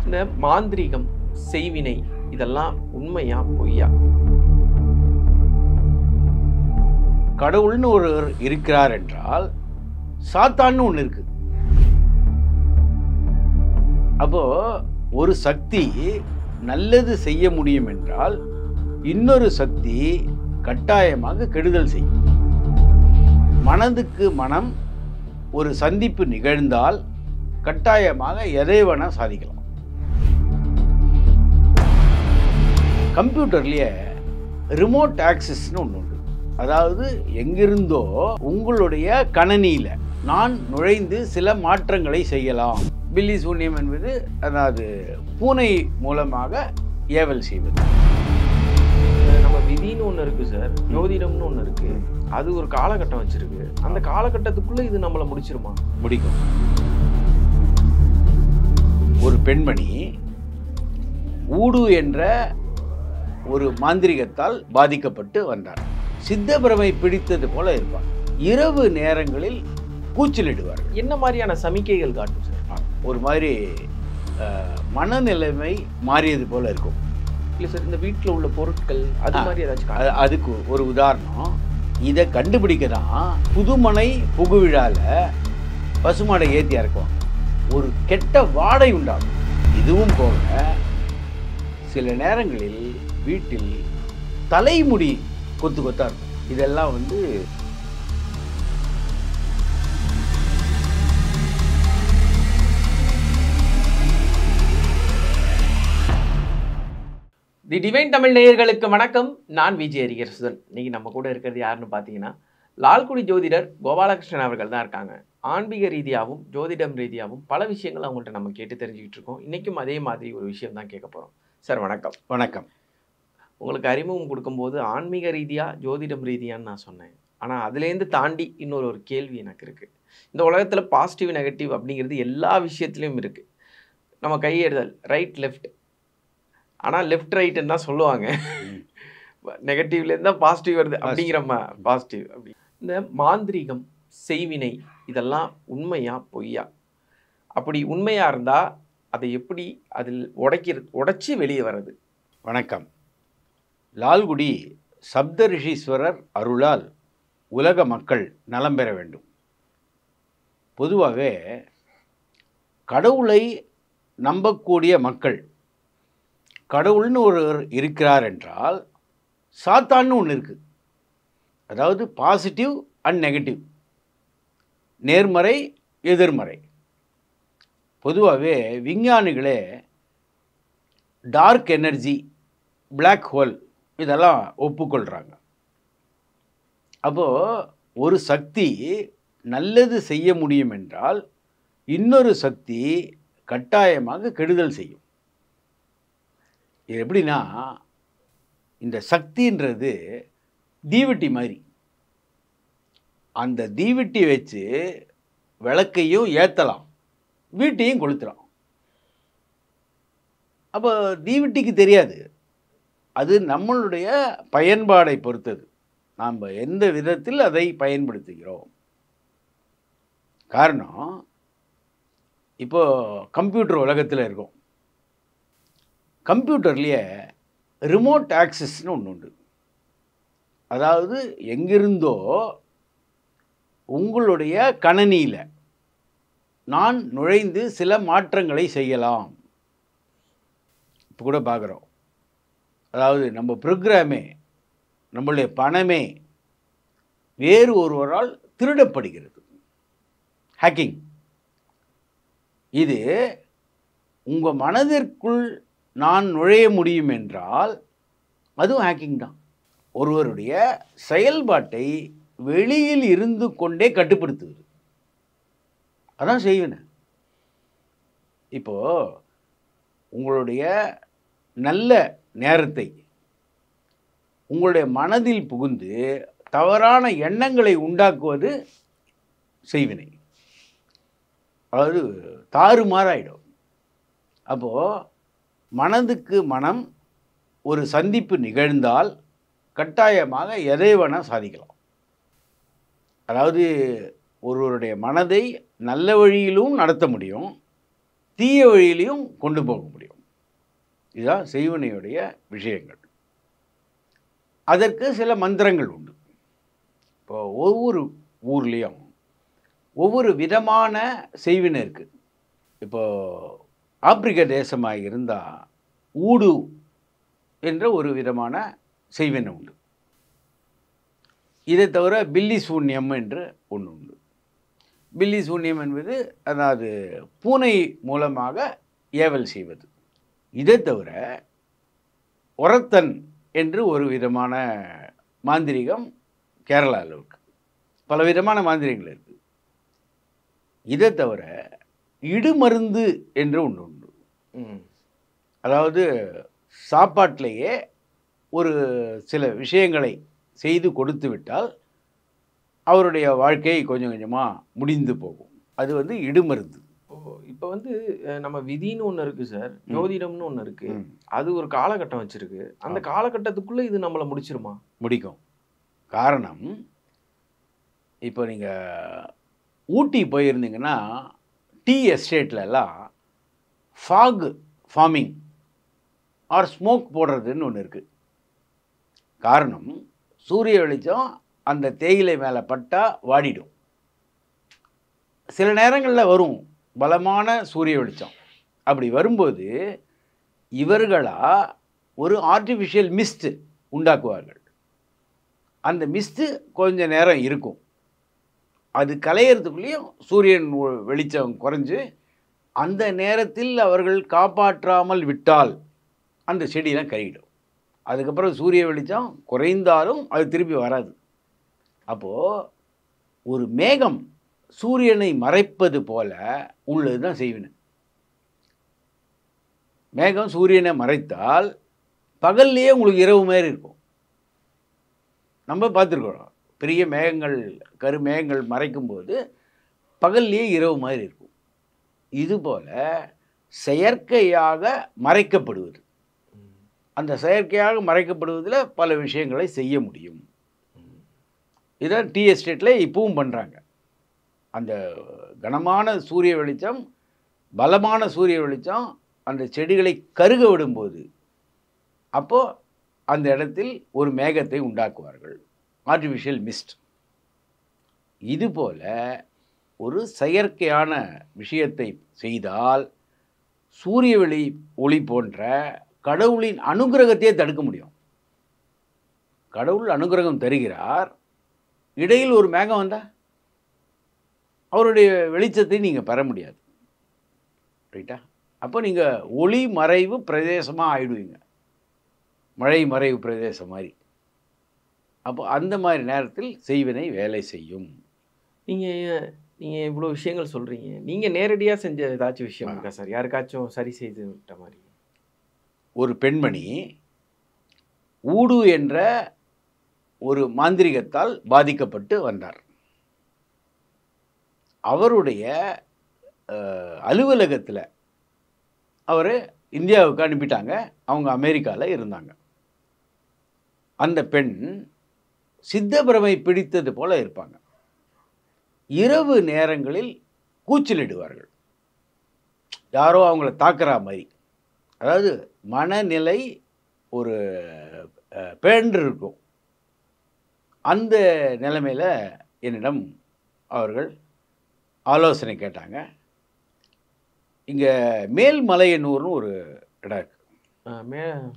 இந்த மாந்திரீகம், செய்வினை இதெல்லாம் உண்மையா பொய்யா? கடவுள்னு ஒருவர் இருக்கிறார் என்றால் சாத்தான்னு ஒன்று இருக்கு. அப்போ ஒரு சக்தி நல்லது செய்ய முடியும் என்றால் இன்னொரு சக்தி கட்டாயமாக கெடுதல் செய்யும். மனதுக்கு மனம் ஒரு சந்திப்பு நிகழ்ந்தால் கட்டாயமாக எதை வேணா சாதிக்கலாம். கம்ப்யூட்டர்லேயே ரிமோட் ஆக்சஸ்னு ஒன்று உண்டு. அதாவது எங்கிருந்தோ உங்களுடைய கணனியில் நான் நுழைந்து சில மாற்றங்களை செய்யலாம். பில்லி சூன்யம் என்பது அதாவது பூனை மூலமாக ஏவல் செய்வது. நம்ம விதின்னு ஒன்று இருக்கு சார், ஜோதிடம்னு ஒன்று இருக்கு. அது ஒரு காலகட்டம் வச்சிருக்கு. அந்த காலகட்டத்துக்குள்ள இது நம்மளை முடிச்சிருமா? முடிக்கும். ஒரு பெண்மணி ஊடு என்ற ஒரு மாந்திரிகத்தால் பாதிக்கப்பட்டு வந்தார். சித்தபிரமை பிடித்தது போல இருப்பார். இரவு நேரங்களில் கூச்சலிடுவார். என்ன மாதிரியான சமிக்கைகள் காட்டும் சார்? ஒரு மாதிரி மனநிலைமை மாறியது போல இருக்கும். இல்லை சார், இந்த வீட்டில் உள்ள பொருட்கள் அது மாதிரி ஏதாச்சும்? அதுக்கு ஒரு உதாரணம். இதை கண்டுபிடிக்க தான் புதுமனை புகுவிழால பசுமாடை ஏற்றி இறக்கும். ஒரு கெட்ட வாடை உண்டாகும். இதுவும் போக சில நேரங்களில் வீட்டில் தலைமுடி கொத்து கொத்தா இருக்கும். இதெல்லாம் தி டிவைன் தமிழ் நேயர்களுக்கு வணக்கம். நான் விஜய் ஹரிஹரசுதன். இன்னைக்கு நம்ம கூட இருக்கிறது யாருன்னு பார்த்தீங்கன்னா லால்குடி ஜோதிடர் கோபாலகிருஷ்ணன் அவர்கள் தான் இருக்காங்க. ஆன்மீக ரீதியாகவும் ஜோதிடம் ரீதியாகவும் பல விஷயங்கள் அவங்கள்ட்ட நம்ம கேட்டு தெரிஞ்சுக்கிட்டு இருக்கோம். இன்றைக்கும் அதே மாதிரி ஒரு விஷயம் தான் கேட்க போகிறோம். சார் வணக்கம். வணக்கம். உங்களுக்கு அறிமுகம் கொடுக்கும்போது ஆன்மீக ரீதியாக ஜோதிடம் ரீதியான்னு நான் சொன்னேன். ஆனால் அதுலேருந்து தாண்டி இன்னொரு கேள்வி எனக்கு இருக்குது. இந்த உலகத்தில் பாசிட்டிவ் நெகட்டிவ் அப்படிங்கிறது எல்லா விஷயத்துலையும் இருக்குது. நம்ம கையெழுதல் ரைட் லெஃப்ட், ஆனால் லெஃப்ட் ரைட்டுன்னு தான் சொல்லுவாங்க. நெகட்டிவ்லேருந்து தான் பாசிட்டிவ் வருது அப்படிங்கிற பாசிட்டிவ். அப்படி இந்த மாந்திரீகம், செய்வினை இதெல்லாம் உண்மையா பொய்யா? அப்படி உண்மையாக இருந்தால் அதை எப்படி அதில் உடைச்சி வெளியே வர்றது? வணக்கம். லால்குடி சப்தரிஷீஸ்வரர் அருளால் உலக மக்கள் நலம் பெற வேண்டும். பொதுவாகவே கடவுளை நம்பக்கூடிய மக்கள் கடவுள்னு ஒருவர் இருக்கிறார் என்றால் சாத்தான்னு ஒன்று இருக்குது. அதாவது பாசிட்டிவ் அண்ட் நெகட்டிவ், நேர்மறை எதிர்மறை. பொதுவாகவே விஞ்ஞானிகளே டார்க் எனர்ஜி, பிளாக் ஹோல் இதெல்லாம் ஒப்புக்கொள்கிறாங்க. அப்போது ஒரு சக்தி நல்லது செய்ய முடியும் என்றால் இன்னொரு சக்தி கட்டாயமாக கெடுதல் செய்யும். இது எப்படின்னா, இந்த சக்தின்றது தீவெட்டி மாதிரி. அந்த தீவெட்டி வச்சு விளக்கையும் ஏற்றலாம், வீட்டையும் கொளுத்தலாம். அப்போ தீவெட்டிக்கு தெரியாது. அது நம்மளுடைய பயன்பாடை பொறுத்தது. நாம் எந்த விதத்தில் அதை பயன்படுத்துகிறோம். காரணம், இப்போது கம்ப்யூட்டர் உலகத்தில் இருக்கும். கம்ப்யூட்டர்லேயே ரிமோட் ஆக்சஸ்னு ஒன்று உண்டு. அதாவது எங்கிருந்தோ உங்களுடைய கணனியில் நான் நுழைந்து சில மாற்றங்களை செய்யலாம். இப்போ கூட பார்க்குறோம். அதாவது நம்ம ப்ரோக்ராமே, நம்மளுடைய பணமே வேறு ஒருவரால் திருடப்படுகிறது. ஹேக்கிங். இது உங்கள் மனதிற்குள் நான் நுழைய முடியும் என்றால் அதுவும் ஹேக்கிங் தான். ஒருவருடைய செயல்பாட்டை வெளியில் இருந்து கொண்டே கட்டுப்படுத்துவது, அதான் செய்வேன். இப்போது உங்களுடைய நல்ல நேரத்தை உங்களுடைய மனதில் புகுந்து தவறான எண்ணங்களை உண்டாக்குவது செய்வினை. அதாவது தாறுமாறாயிடும். அப்போது மனதுக்கு மனம் ஒரு சந்திப்பு நிகழ்ந்தால் கட்டாயமாக எதை வேணால் சாதிக்கலாம். அதாவது ஒருவருடைய மனதை நல்ல வழியிலும் நடத்த முடியும், தீய வழியிலையும் கொண்டு போக முடியும். இதுதான் செய்வினையுடைய விஷயங்கள். அதற்கு சில மந்திரங்கள் உண்டு. இப்போ ஒவ்வொரு ஊர்லேயும் ஒவ்வொரு விதமான செய்வினை இருக்குது. இப்போ ஆப்பிரிக்க தேசமாக இருந்தால் ஊடு என்ற ஒரு விதமான செய்வினை உண்டு. இதை தவிர பில்லி சூன்யம் என்று ஒன்று உண்டு. பில்லி சூன்யம் என்பது அதாவது பூனை மூலமாக ஏவல் செய்வது. இதை தவிர ஒரத்தன் என்று ஒரு விதமான மாந்திரிகம் கேரளாவில் இருக்கு. பல விதமான மாந்திரிகங்கள் இருக்குது. இதை தவிர இடுமருந்து என்று ஒன்று உண்டு. அதாவது சாப்பாட்டிலேயே ஒரு சில விஷயங்களை செய்து கொடுத்து விட்டால் அவருடைய வாழ்க்கை கொஞ்சம் கொஞ்சமாக முடிந்து போகும். அது வந்து இடுமருந்து. இப்போ வந்து நம்ம விதின்னு ஒன்று இருக்குது சார், ஜோதிடம்னு ஒன்று இருக்குது. அது ஒரு காலகட்டம் வச்சுருக்கு. அந்த காலகட்டத்துக்குள்ளே இது நம்மளை முடிச்சிருமா? முடிக்கும். காரணம், இப்போ நீங்கள் ஊட்டி போயிருந்தீங்கன்னா டீ எஸ்டேட்லலாம் ஃபாக் ஃபார்மிங் ஆர் ஸ்மோக் போடுறதுன்னு ஒன்று இருக்குது. காரணம், சூரிய வெளிச்சம் அந்த தேயிலை மேலே பட்டால் வாடிடும். சில நேரங்களில் வரும் பலமான சூரிய வெளிச்சம். அப்படி வரும்போது இவர்களாக ஒரு ஆர்டிஃபிஷியல் மிஸ்ட் உண்டாக்குவார்கள். அந்த மிஸ்ட்டு கொஞ்ச நேரம் இருக்கும். அது கலையிறதுக்குள்ளேயும் சூரியன் வெளிச்சம் குறைஞ்சு அந்த நேரத்தில் அவர்கள் காப்பாற்றாமல் விட்டால் அந்த செடியெலாம் கருகிடும். அதுக்கப்புறம் சூரிய வெளிச்சம் குறைந்தாலும் அது திருப்பி வராது. அப்போது ஒரு மேகம் சூரியனை மறைப்பது போல உள்ளது தான் செய்வினை. மேகம் சூரியனை மறைத்தால் பகல்லையே உங்களுக்கு இரவு மாதிரி இருக்கும். நம்ம பார்த்துருக்கோம், பெரிய மேகங்கள் கருமேகங்கள் மறைக்கும்போது பகல்லையே இரவு மாதிரி இருக்கும். இதுபோல் செயற்கையாக மறைக்கப்படுவது, அந்த செயற்கையாக மறைக்கப்படுவதில் பல விஷயங்களை செய்ய முடியும். இதான் டீ எஸ்டேட்டில் இப்பவும் பண்ணுறாங்க. அந்த கனமான சூரிய வெளிச்சம், பலமான சூரிய வெளிச்சம் அந்த செடிகளை கருக விடும்போது அப்போது அந்த இடத்தில் ஒரு மேகத்தை உண்டாக்குவார்கள், ஆர்டிஃபிஷியல் மிஸ்ட். இதுபோல் ஒரு செயற்கையான விஷயத்தை செய்தால் சூரிய ஒளி போன்ற கடவுளின் அனுகிரகத்தையே தடுக்க முடியும். கடவுள் அனுகிரகம் தருகிறார், இடையில் ஒரு மேகம் வந்தால் அவருடைய வெளிச்சத்தை நீங்கள் பெற முடியாது. ரைட்டா? அப்போ நீங்கள் ஒளி மறைவு பிரதேசமாக ஆயிடுவீங்க, மழை மறைவு பிரதேசம் மாதிரி. அப்போ அந்த மாதிரி நேரத்தில் செய்வினை வேலை செய்யும். நீங்கள் இவ்வளோ விஷயங்கள் சொல்கிறீங்க, நீங்கள் நேரடியாக செஞ்ச ஏதாச்சும் விஷயம் இருக்கா சார்? யாருக்காச்சும் சரி செய்து விட்ட மாதிரி? ஒரு பெண்மணி ஊடு என்ற ஒரு மாந்திரிகத்தால் பாதிக்கப்பட்டு வந்தார். அவருடைய அலுவலகத்தில் அவர் இந்தியாவுக்கு அனுப்பிட்டாங்க. அவங்க அமெரிக்காவில் இருந்தாங்க. அந்த பெண் சித்தப்பிரமை பிடித்தது போல இருப்பாங்க. இரவு நேரங்களில் கூச்சலிடுவார்கள், யாரோ அவங்கள தாக்குறா மாதிரி. அதாவது மனநிலை ஒரு பேண்டு இருக்கும். அந்த நிலைமையில் என்னிடம் அவர்கள் ஆலோசனை கேட்டாங்க. இங்கே மேல்மலையனூர்னு ஒரு இடம் இருக்குது.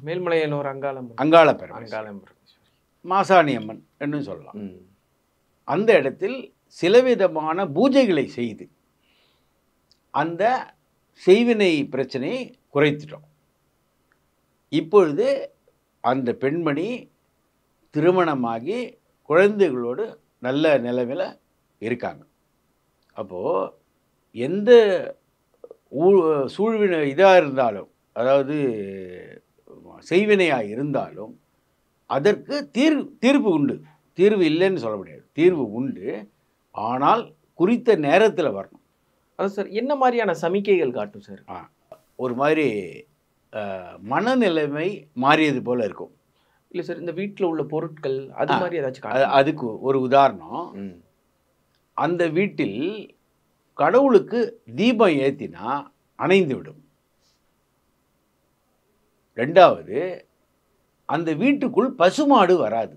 மேல்மலையனூர் அங்காள மாசாணி அம்மன் என்று சொல்லலாம். அந்த இடத்தில் சிலவிதமான பூஜைகளை செய்து அந்த செய்வினை பிரச்சனையை குறைத்துட்டோம். இப்பொழுது அந்த பெண்மணி திருமணமாகி குழந்தைகளோடு நல்ல நிலைமையில் இருக்காங்க. அப்போது எந்த சூழ்வினை இதாக இருந்தாலும், அதாவது செய்வினையாக இருந்தாலும் அதற்கு தீர்வு உண்டு. தீர்வு இல்லைன்னு சொல்ல முடியாது, தீர்வு உண்டு. ஆனால் குறித்த நேரத்தில் வரணும். அது சார் என்ன மாதிரியான சமிக்கைகள் காட்டும் சார்? ஒரு மாதிரி மனநிலைமை மாறியது போல் இருக்கும். இல்லை சார், இந்த வீட்டில் உள்ள பொருட்கள் அது மாதிரி ஏதாச்சும்? அதுக்கு ஒரு உதாரணம், அந்த வீட்டில் கடவுளுக்கு தீபம் ஏற்றினா அணைந்துவிடும். ரெண்டாவது, அந்த வீட்டுக்குள் பசுமாடு வராது.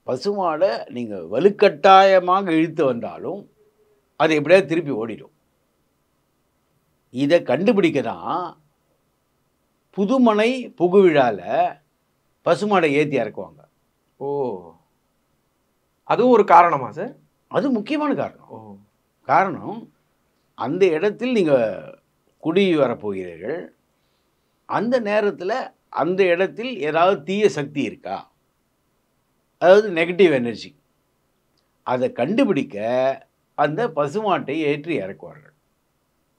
பசுமாடை நீங்கள் வலுக்கட்டாயமாக இழுத்து வந்தாலும் அது எப்படியாவது திருப்பி ஓடிடும். இதை கண்டுபிடிக்க தான் புதுமனை புகுவிழாவில் பசுமாடை ஏற்றி இறக்குவாங்க. ஓ, அதுவும் ஒரு காரணமா சார்? அது முக்கியமான காரணம். ஓ, காரணம், அந்த இடத்தில் நீங்கள் குடி வரப்போகிறீர்கள். அந்த நேரத்தில் அந்த இடத்தில் ஏதாவது தீய சக்தி இருக்கா, அதாவது நெகட்டிவ் எனர்ஜி, அதை கண்டுபிடிக்க அந்த பசுமாட்டை ஏற்றி இறக்குவார்கள்.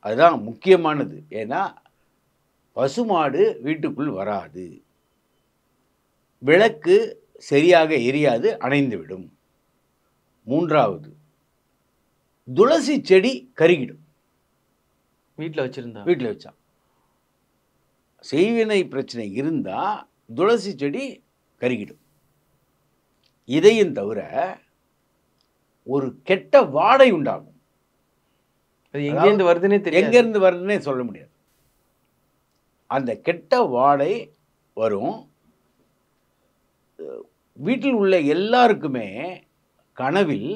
அதுதான் முக்கியமானது. ஏன்னா பசுமாடு வீட்டுக்குள் வராது, விளக்கு சரியாக எரியாது, அணைந்துவிடும். மூன்றாவது, துளசி செடி கருகிடும். வீட்டில் வச்சா செய்வினை பிரச்சனை இருந்தால் துளசி செடி கருகிடும். இதையும் தவிர ஒரு கெட்ட வாடை உண்டாகும். அது எங்கேருந்து வருதுன்னே தெரியும், எங்கேருந்து வருதுன்னே சொல்ல முடியாது. அந்த கெட்ட வாடை வரும். வீட்டில் உள்ள எல்லாருக்குமே கனவில்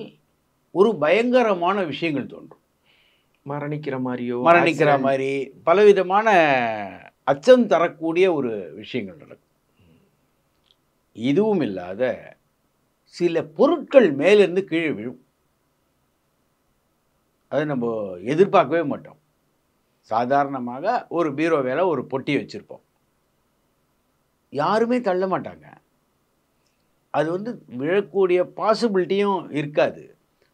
ஒரு பயங்கரமான விஷயங்கள் தோன்றும். மரணிக்கிற மாதிரி பலவிதமான அச்சம் தரக்கூடிய ஒரு விஷயங்கள் நடக்கும். இதுவும் இல்லாத சில பொருட்கள் மேலிருந்து கீழே விழும். அதை நம்ம எதிர்பார்க்கவே மாட்டோம். சாதாரணமாக ஒரு பீரோ மேலே ஒரு பொட்டி வச்சுருப்போம், யாருமே தள்ள மாட்டாங்க. அது வந்து விழக்கூடிய பாசிபிலிட்டியும் இருக்காது,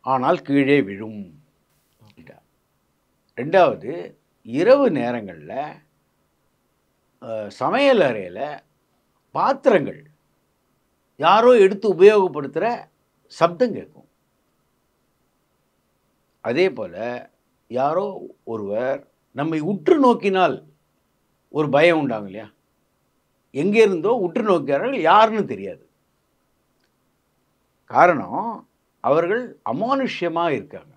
ஆனால் கீழே விழும். ரெண்டாவது, இரவு நேரங்களில் சமையல் அறையில் பாத்திரங்கள் யாரோ எடுத்து உபயோகப்படுத்துகிற சப்தம் கேட்கும். அதே போல் யாரோ ஒருவர் நம்மை உற்று நோக்கினால் ஒரு பயம் உண்டாங்க இல்லையா, எங்கே இருந்தோ உற்று நோக்கிறார்கள், யாருன்னு தெரியாது. காரணம், அவர்கள் அமானுஷ்யமாக இருக்காங்க.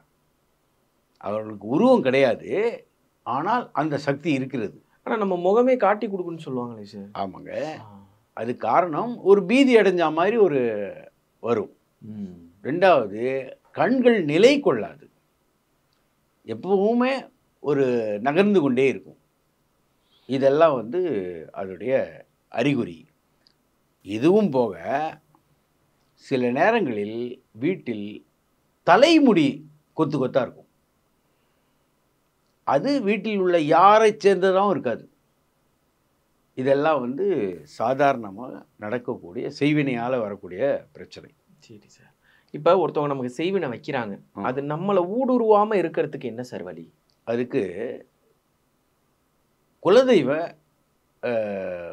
அவர்களுக்கு உருவம் கிடையாது, ஆனால் அந்த சக்தி இருக்கிறது. ஆனால் நம்ம முகமே காட்டி கொடுக்குன்னு சொல்லுவாங்களே சார். ஆமாங்க, அது காரணம் ஒரு பீதி அடைஞ்ச மாதிரி ஒரு வரும். ரெண்டாவது, கண்கள் நிலை கொள்ளாது, எப்பவுமே ஒரு நகர்ந்து கொண்டே இருக்கும். இதெல்லாம் வந்து அதோடைய அறிகுறி. இதுவும் போக சில நேரங்களில் வீட்டில் தலைமுடி கொத்து கொத்தாக இருக்கும். அது வீட்டில் உள்ள யாரை சேர்ந்ததாகவும் இருக்காது. இதெல்லாம் வந்து சாதாரணமாக நடக்கக்கூடிய செய்வினையால் வரக்கூடிய பிரச்சனை. சரி சார், இப்போ ஒருத்தவங்க நமக்கு செய்வினை வைக்கிறாங்க, அது நம்மளை ஊடுருவாமல் இருக்கிறதுக்கு என்ன சார் வழி? அதுக்கு குலதெய்வ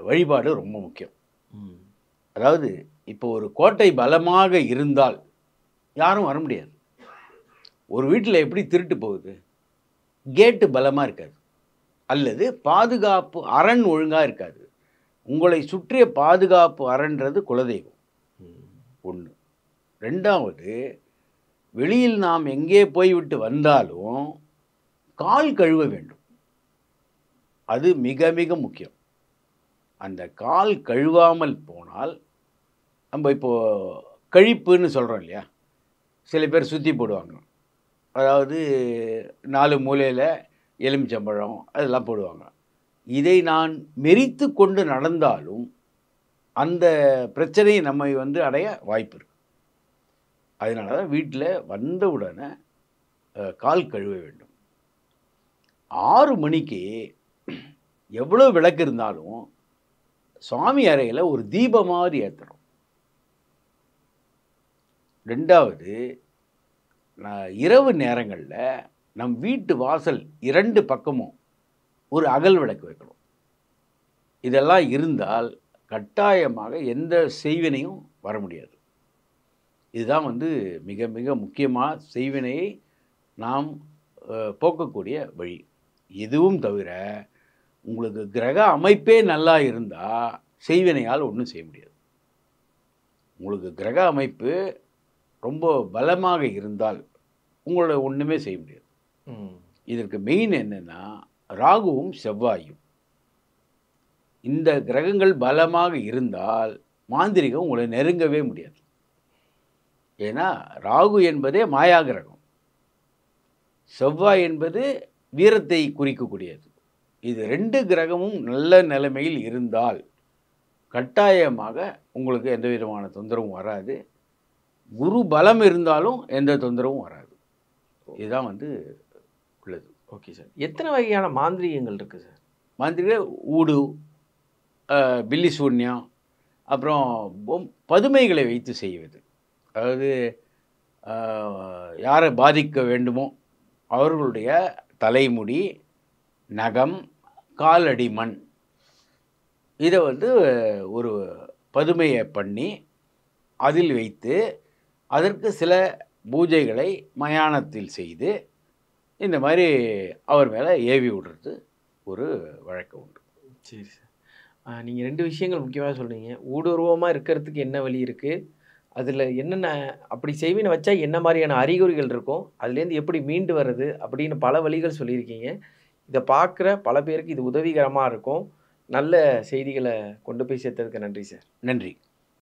வழிபாடு ரொம்ப முக்கியம். அதாவது இப்போ ஒரு கோட்டை பலமாக இருந்தால் யாரும் வர முடியாது. ஒரு வீட்டில் எப்படி திருட்டு போகுது, கேட்டு பலமாக இருக்காது, அல்லது பாதுகாப்பு அரண் ஒழுங்காக இருக்காது. உங்களை சுற்றிய பாதுகாப்பு அரண்றது குலதெய்வம் ஒன்று. ரெண்டாவது, வெளியில் நாம் எங்கே போய்விட்டு வந்தாலும் கால் கழுவ வேண்டும். அது மிக மிக முக்கியம். அந்த கால் கழுவாமல் போனால், நம்ம இப்போது கழிப்புன்னு சொல்கிறோம் இல்லையா, சில பேர் சுற்றி போடுவாங்க. அதாவது 4 மூலையில் எலுமிச்சம்பழம் அதெல்லாம் போடுவாங்க. இதை நான் மெரித்து கொண்டு நடந்தாலும் அந்த பிரச்சனையை நம்மை வந்து அடைய வாய்ப்பு இருக்குது. அதனால தான் வீட்டில் வந்தவுடனே கால் கழுவ வேண்டும். 6 மணிக்கு எவ்வளோ விளக்கு இருந்தாலும் சுவாமி அறையில் ஒரு தீபம் மாதிரி ஏற்றணும். ரெண்டாவது, இரவு நேரங்களில் நம் வீட்டு வாசல் 2 பக்கமும் ஒரு அகல் விளக்கு வைக்கணும். இதெல்லாம் இருந்தால் கட்டாயமாக எந்த செய்வினையும் வர முடியாது. இதுதான் வந்து மிக மிக முக்கியமாக செய்வினையை நாம் போக்கக்கூடிய வழி. இதுவும் தவிர உங்களுக்கு கிரக அமைப்பே நல்லா இருந்தால் செய்வினையால் ஒன்றும் செய்ய முடியாது. உங்களுக்கு கிரக அமைப்பு ரொம்ப பலமாக இருந்தால் உங்களோட ஒன்றுமே செய்ய முடியாது. இதற்கு மெயின் என்னன்னா, ராகுவும் செவ்வாயும் இந்த கிரகங்கள் பலமாக இருந்தால் மாந்திரிகம் உங்களை நெருங்கவே முடியாது. ஏன்னா ராகு என்பதே மாயா கிரகம், செவ்வாய் என்பது வீரத்தை குறிக்கக்கூடியது. இது 2 கிரகமும் நல்ல நிலைமையில் இருந்தால் கட்டாயமாக உங்களுக்கு எந்த விதமான தொந்தரவும் வராது. குரு பலம் இருந்தாலும் எந்த தொந்தரவும் வராது. இதுதான் உள்ளது. Okay sir. எத்தனை வகையான மாந்திரீகங்கள் இருக்குது சார்? மாந்திரிக ஊடு, பில்லி சூன்யம், அப்புறம் பதுமைகளை வைத்து செய்வது. அதாவது யாரை பாதிக்க வேண்டுமோ அவர்களுடைய தலைமுடி, நகம், காலடி மண் இதை ஒரு பதுமையை பண்ணி அதில் வைத்து அதற்கு சில பூஜைகளை மயானத்தில் செய்து இந்த மாதிரி அவர் மேலே ஏவி விடுறது ஒரு வழக்கம் உண்டு. சரி சார். நீங்கள் 2 விஷயங்கள் முக்கியமாக சொல்கிறீங்க. ஊடுருவமாக இருக்கிறதுக்கு என்ன வழி இருக்குது, அதில் என்னென்ன அப்படி செய்வினை வச்சா என்ன மாதிரியான அறிகுறிகள் இருக்கும், அதுலேருந்து எப்படி மீண்டு வர்றது அப்படின்னு பல வழிகள் சொல்லியிருக்கீங்க. இதை பார்க்குற பல பேருக்கு இது உதவிகரமாக இருக்கும். நல்ல செய்திகளை கொண்டு போய் சேர்த்ததுக்கு நன்றி சார். நன்றி.